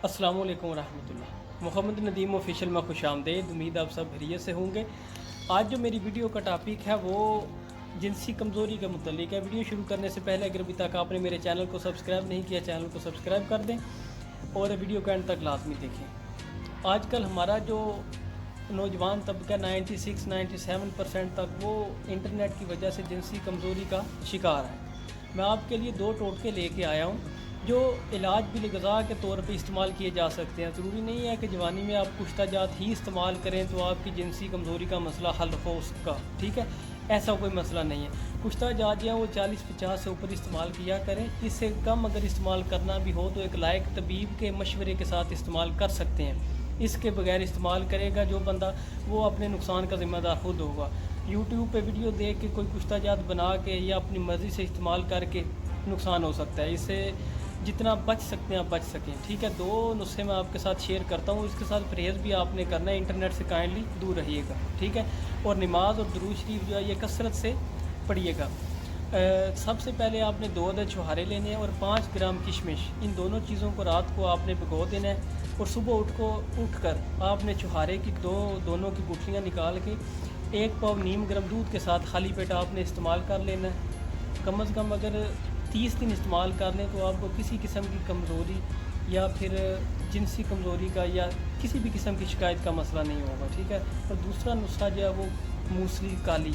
السلام علیکم ورحمۃ اللہ۔ محمد ندیم آفیشیل میں خوش آمدید، امید آپ سب خیریت سے ہوں گے۔ آج جو میری ویڈیو کا ٹاپک ہے وہ جنسی کمزوری کے متعلق ہے۔ ویڈیو شروع کرنے سے پہلے اگر ابھی تک آپ نے میرے چینل کو سبسکرائب نہیں کیا، چینل کو سبسکرائب کر دیں اور ویڈیو کو اینڈ تک لازمی دیکھیں۔ آج کل ہمارا جو نوجوان طبقہ 96-97% تک وہ انٹرنیٹ کی وجہ سے جنسی کمزوری کا شکار ہے۔ میں آپ کے لیے 2 ٹوٹکے لے کے آیا ہوں جو علاج بالغذا کے طور پہ استعمال کیے جا سکتے ہیں۔ ضروری نہیں ہے کہ جوانی میں آپ کشتہ جات ہی استعمال کریں تو آپ کی جنسی کمزوری کا مسئلہ حل ہو اس کا، ٹھیک ہے؟ ایسا کوئی مسئلہ نہیں ہے۔ کشتہ جات جو ہیں وہ 40-50 سے اوپر استعمال کیا کریں۔ اس سے کم اگر استعمال کرنا بھی ہو تو ایک لائق طبیب کے مشورے کے ساتھ استعمال کر سکتے ہیں۔ اس کے بغیر استعمال کرے گا جو بندہ وہ اپنے نقصان کا ذمہ دار خود ہوگا۔ یوٹیوب پہ ویڈیو دیکھ کے کوئی کشتہ جات بنا کے یا اپنی مرضی سے استعمال کر کے نقصان ہو سکتا ہے۔ اس سے جتنا بچ سکتے ہیں آپ بچ سکیں، ٹھیک ہے؟ 2 نسخے میں آپ کے ساتھ شیئر کرتا ہوں، اس کے ساتھ پرہیز بھی آپ نے کرنا ہے۔ انٹرنیٹ سے کائنڈلی دور رہیے گا، ٹھیک ہے؟ اور نماز اور درود شریف جو ہے یہ کثرت سے پڑھیے گا۔ سب سے پہلے آپ نے 2 عدد چھہارے لینے ہیں اور 5 گرام کشمش، ان دونوں چیزوں کو رات کو آپ نے بھگو دینا ہے اور صبح اٹھ کر آپ نے چھہارے کی دونوں کی گٹھلیاں نکال کے 1 پاؤ نیم گرم دودھ کے ساتھ خالی پیٹ آپ نے استعمال کر لینا ہے۔ کم از کم اگر 30 دن استعمال کر لیں تو آپ کو کسی قسم کی کمزوری یا پھر جنسی کمزوری کا یا کسی بھی قسم کی شکایت کا مسئلہ نہیں ہوگا، ٹھیک ہے؟ اور دوسرا نسخہ جو ہے وہ موسلی کالی،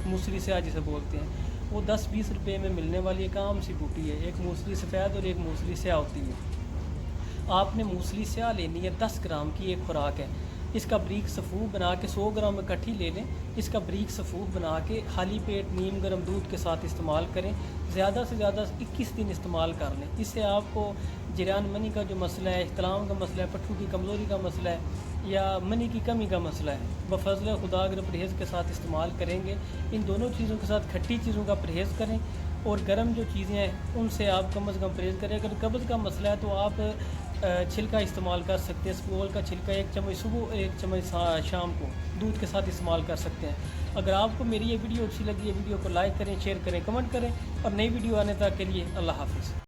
موسلی سیاہ جسے بولتے ہیں، وہ 10-20 روپے میں ملنے والی ایک عام سی بوٹی ہے۔ ایک موسلی سفید اور ایک موسلی سیاہ ہوتی ہے۔ آپ نے موسلی سیاہ لینی ہے، 10 گرام کی ایک خوراک ہے۔ اس کا بریک سفوف بنا کے 100 گرام اکٹھی لے لیں۔ اس کا بریک سفوف بنا کے خالی پیٹ نیم گرم دودھ کے ساتھ استعمال کریں۔ زیادہ سے زیادہ 21 دن استعمال کر لیں۔ اس سے آپ کو جریان منی کا جو مسئلہ ہے، احتلام کا مسئلہ ہے، پٹھوں کی کمزوری کا مسئلہ ہے یا منی کی کمی کا مسئلہ ہے، بفضل خدا اگر پرہیز کے ساتھ استعمال کریں گے۔ ان دونوں چیزوں کے ساتھ کھٹی چیزوں کا پرہیز کریں اور گرم جو چیزیں ہیں ان سے آپ کم از کم پرہیز کریں۔ اگر قبض کا مسئلہ ہے تو آپ چھلکا استعمال کر سکتے ہیں، سپول کا چھلکا 1 چمچ صبح 1 چمچ شام کو دودھ کے ساتھ استعمال کر سکتے ہیں۔ اگر آپ کو میری یہ ویڈیو اچھی لگی ہے، ویڈیو کو لائک کریں، شیئر کریں، کمنٹ کریں اور نئی ویڈیو آنے تک کے لیے اللہ حافظ۔